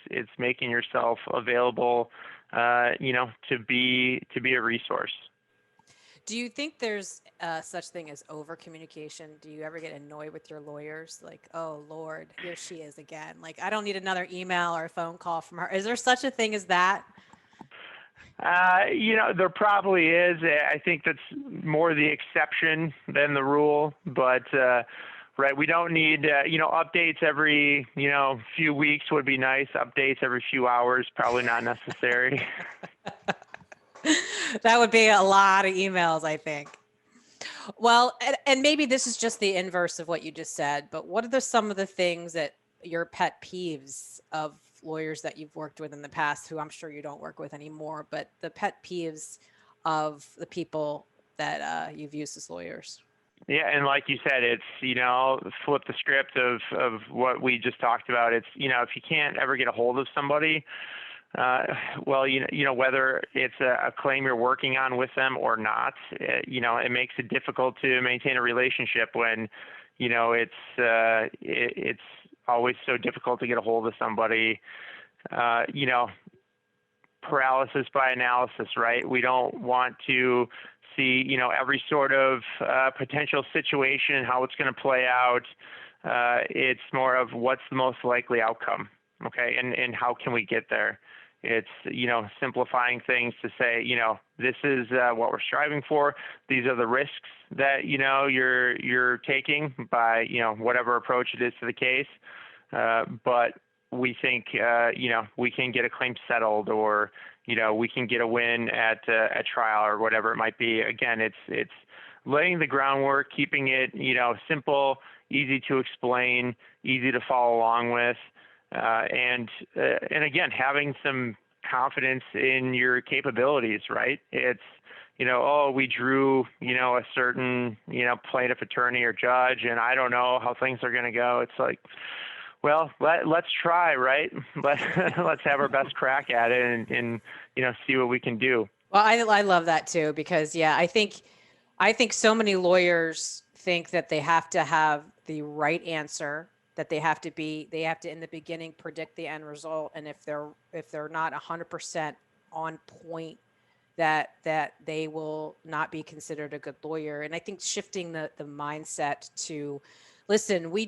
S1: it's making yourself available, to be a resource.
S3: Do you think there's such thing as over communication? Do you ever get annoyed with your lawyers? Like, oh Lord, here she is again. Like, I don't need another email or a phone call from her. Is there such a thing as that?
S1: There probably is. I think that's more the exception than the rule, but, right. We don't need, updates every, few weeks would be nice. Updates every few hours, probably not necessary.
S3: That would be a lot of emails, I think. Well, and maybe this is just the inverse of what you just said, but what are some of the things that your pet peeves of lawyers that you've worked with in the past, who I'm sure you don't work with anymore, but the pet peeves of the people that you've used as lawyers?
S1: Yeah, and like you said, it's, flip the script of what we just talked about. It's, if you can't ever get a hold of somebody, well, whether it's a claim you're working on with them or not, it makes it difficult to maintain a relationship when, it's always so difficult to get a hold of somebody. Paralysis by analysis, right? We don't want to see, every sort of potential situation and how it's going to play out. It's more of what's the most likely outcome, okay, and how can we get there? It's, simplifying things to say, this is what we're striving for. These are the risks that, you're taking by, whatever approach it is to the case. But we think, we can get a claim settled, or, we can get a win at trial, or whatever it might be. Again, it's laying the groundwork, keeping it, simple, easy to explain, easy to follow along with. And again, having some confidence in your capabilities, right? It's, we drew, a certain, plaintiff attorney or judge, and I don't know how things are going to go. It's like, well, let's try, right? Let's have our best crack at it and see what we can do.
S3: Well, I love that too, because I think so many lawyers think that they have to have the right answer, that they have to in the beginning predict the end result, and if they're not 100% on point, that they will not be considered a good lawyer. And I think shifting the mindset to, listen, we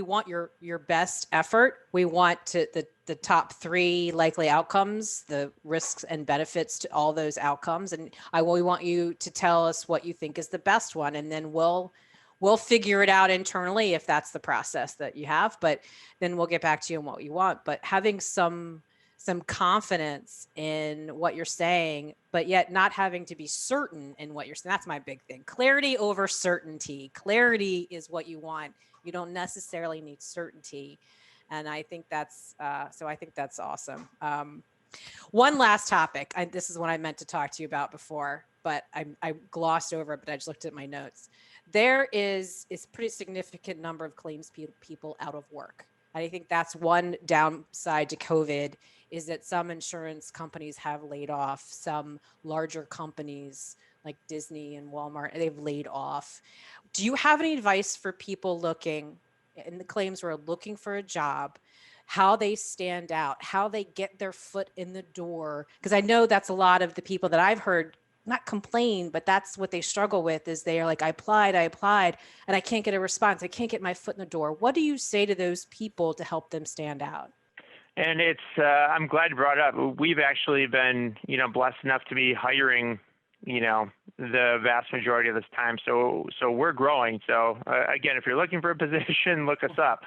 S3: want your best effort. We want the top 3 likely outcomes, the risks and benefits to all those outcomes. And we want you to tell us what you think is the best one. And then we'll we'll figure it out internally if that's the process that you have, but then we'll get back to you on what you want. But having some confidence in what you're saying, but yet not having to be certain in what you're saying. That's my big thing. Clarity over certainty. Clarity is what you want. You don't necessarily need certainty. And I think that's, so I think that's awesome. One last topic. This is what I meant to talk to you about before, but I glossed over it, but I just looked at my notes. There is a pretty significant number of claims people out of work. I think that's one downside to COVID, is that some insurance companies have laid off, some larger companies like Disney and Walmart, they've laid off. Do you have any advice for people looking in the claims who are looking for a job, how they stand out, how they get their foot in the door? Because I know that's a lot of the people that I've heard not complain, but that's what they struggle with, is they are like, I applied, and I can't get a response. I can't get my foot in the door. What do you say to those people to help them stand out?
S1: And it's, I'm glad you brought it up. We've actually been, blessed enough to be hiring, the vast majority of this time. So we're growing. So again, if you're looking for a position, look us up.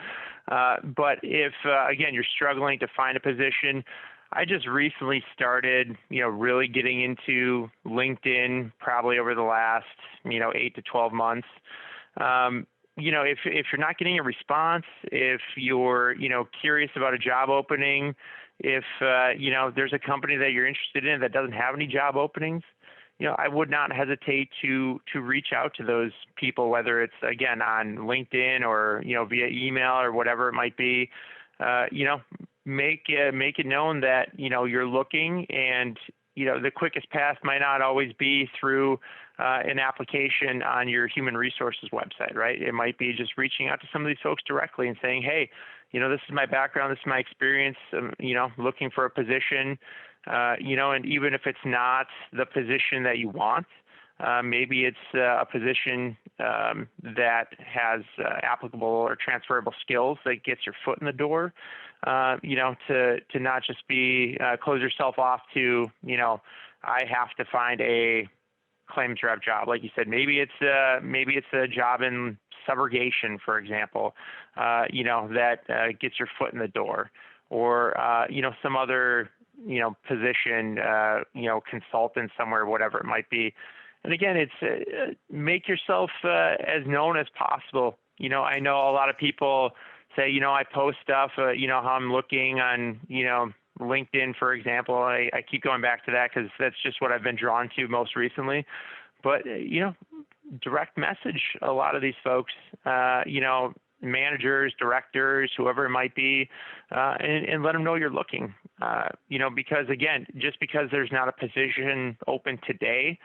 S1: But if, again, you're struggling to find a position, I just recently started, really getting into LinkedIn probably over the last, 8 to 12 months. If you're not getting a response, if you're, curious about a job opening, if, there's a company that you're interested in that doesn't have any job openings, I would not hesitate to reach out to those people, whether it's, again, on LinkedIn or, via email or whatever it might be. Make it known that, you're looking, and, the quickest path might not always be through an application on your human resources website, right? It might be just reaching out to some of these folks directly and saying, hey, this is my background, this is my experience, looking for a position, and even if it's not the position that you want, maybe it's a position that has applicable or transferable skills that gets your foot in the door, to not just be close yourself off to, I have to find a claims rep job. Like you said, maybe it's a job in subrogation, for example, that gets your foot in the door, or, some other, position, consultant somewhere, whatever it might be. And again, it's make yourself as known as possible. I know a lot of people say, I post stuff, how I'm looking on, LinkedIn, for example. I keep going back to that because that's just what I've been drawn to most recently. But, direct message a lot of these folks, managers, directors, whoever it might be, and let them know you're looking, because, again, just because there's not a position open today,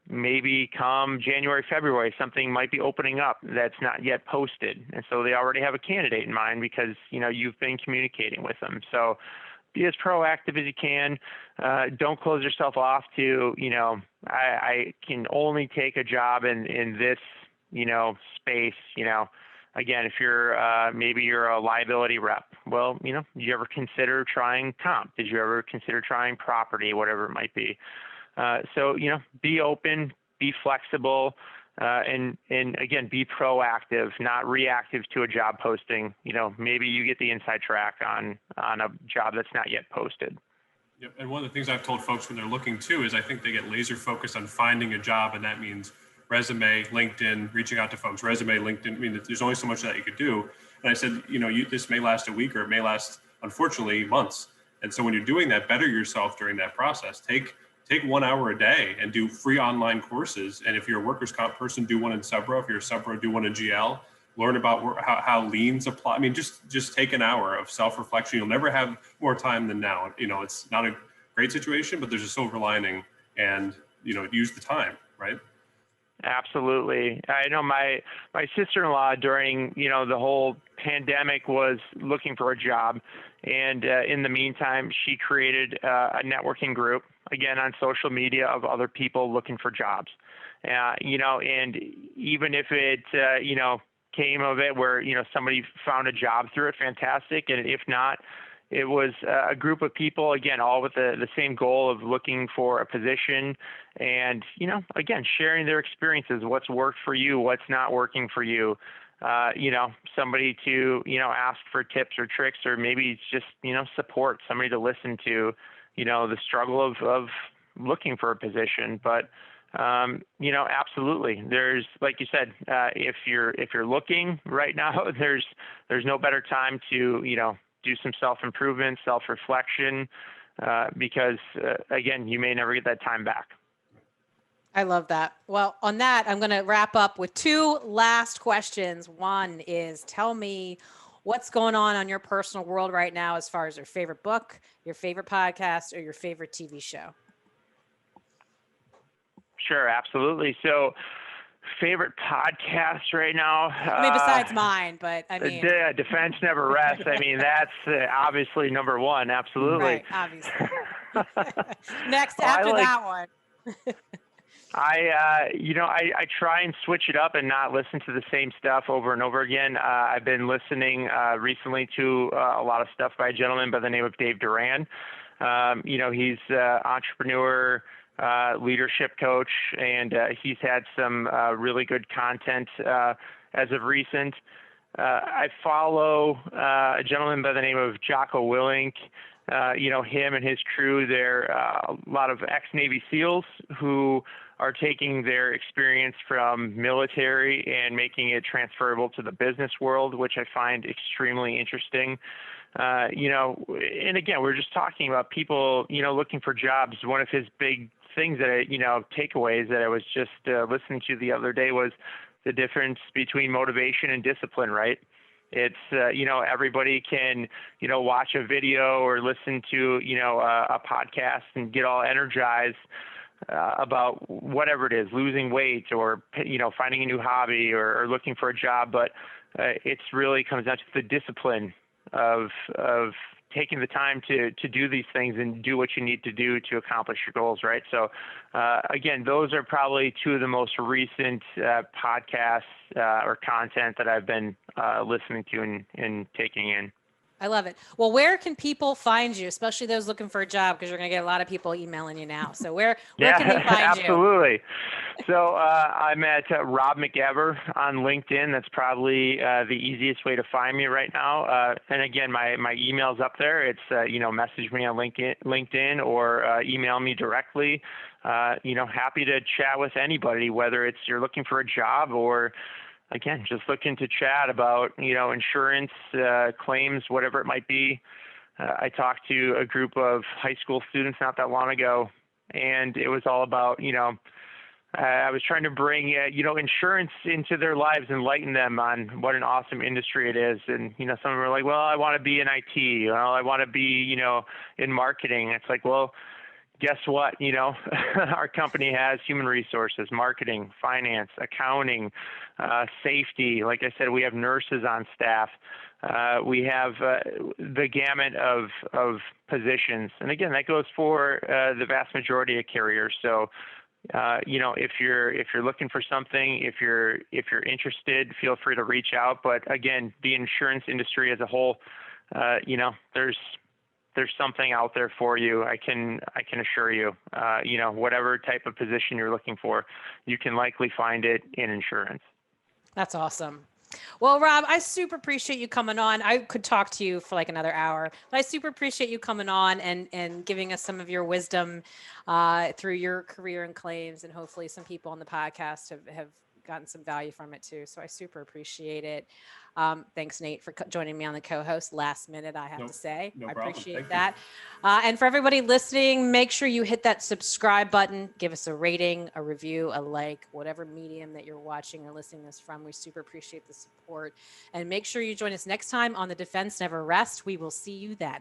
S1: maybe come January, February, something might be opening up that's not yet posted. And so they already have a candidate in mind because, you've been communicating with them. So be as proactive as you can. Don't close yourself off to, I can only take a job in this, space, Again, if you're maybe you're a liability rep, well, did you ever consider trying comp? Did you ever consider trying property, whatever it might be? So, be open, be flexible, and again, be proactive, not reactive to a job posting. Maybe you get the inside track on a job that's not yet posted.
S4: Yep. And one of the things I've told folks when they're looking too is I think they get laser focused on finding a job, and that means resume, LinkedIn, reaching out to folks, resume, LinkedIn. I mean, there's only so much that you could do. And I said, this may last a week, or it may last, unfortunately, months. And so when you're doing that, better yourself during that process. Take 1 hour a day and do free online courses. And if you're a workers' comp person, do one in Subro. If you're a Subro, do one in GL. Learn about how liens apply. I mean, just take an hour of self-reflection. You'll never have more time than now. It's not a great situation, but there's a silver lining, and, use the time, right?
S1: Absolutely. I know my sister-in-law during, the whole pandemic was looking for a job. And in the meantime, she created a networking group, again, on social media, of other people looking for jobs. And even if it, came of it where, somebody found a job through it, fantastic. And if not, it was a group of people, again, all with the same goal of looking for a position and, again, sharing their experiences, what's worked for you, what's not working for you. Somebody to, ask for tips or tricks, or maybe it's just, support, somebody to listen to, the struggle of looking for a position. But, absolutely. There's, like you said, if you're looking right now, there's no better time to, do some self-improvement, self-reflection, because, again, you may never get that time back.
S3: I love that. Well, on that, I'm going to wrap up with two last questions. One is, tell me what's going on your personal world right now as far as your favorite book, your favorite podcast, or your favorite TV show.
S1: Sure, absolutely. So, favorite podcast right now?
S3: Besides mine, but I mean,
S1: Defense Never Rests. I mean, that's obviously number one. Absolutely.
S3: Right, obviously. Next, after that one.
S1: I try and switch it up and not listen to the same stuff over and over again. I've been listening recently to a lot of stuff by a gentleman by the name of Dave Duran. He's an entrepreneur, leadership coach, and he's had some really good content as of recent. I follow a gentleman by the name of Jocko Willink. Him and his crew, they're a lot of ex-Navy SEALs who are taking their experience from military and making it transferable to the business world, which I find extremely interesting. And again, we're just talking about people, looking for jobs. One of his big things that, takeaways that I was just listening to the other day was the difference between motivation and discipline, right? It's, everybody can, watch a video or listen to, a podcast and get all energized about whatever it is, losing weight or, finding a new hobby or looking for a job. But it's really comes down to the discipline of taking the time to do these things and do what you need to do to accomplish your goals, right? So, again, those are probably two of the most recent podcasts or content that I've been listening to and taking in.
S3: I love it. Well, where can people find you, especially those looking for a job, because you're going to get a lot of people emailing you now. So where can they find you?
S1: Absolutely. So I'm at Rob McGaver on LinkedIn. That's probably the easiest way to find me right now. And again, my email's up there. It's, message me on LinkedIn or email me directly. Happy to chat with anybody, whether it's you're looking for a job or, again, just looking to chat about, insurance, claims, whatever it might be. I talked to a group of high school students not that long ago, and it was all about, I was trying to bring, insurance into their lives, enlighten them on what an awesome industry it is. And, some of them were like, well, I want to be in IT. Well, I want to be, in marketing. It's like, well, guess what? Our company has human resources, marketing, finance, accounting, safety. Like I said, we have nurses on staff. We have the gamut of positions. And again, that goes for the vast majority of carriers. So, if you're looking for something, if you're interested, feel free to reach out. But again, the insurance industry as a whole, there's something out there for you. I can assure you, whatever type of position you're looking for, you can likely find it in insurance.
S3: That's awesome. Well, Rob, I super appreciate you coming on. I could talk to you for like another hour, but I super appreciate you coming on and giving us some of your wisdom through your career in claims, and hopefully some people on the podcast have gotten some value from it too. So I super appreciate it. Thanks, Nate, for joining me on the co-host last minute, I have to say.
S4: No
S3: I
S4: problem.
S3: appreciate that. And for everybody listening, make sure you hit that subscribe button, give us a rating, a review, a like, whatever medium that you're watching or listening to this from. We super appreciate the support. And make sure you join us next time on The Defense Never Rests. We will see you then.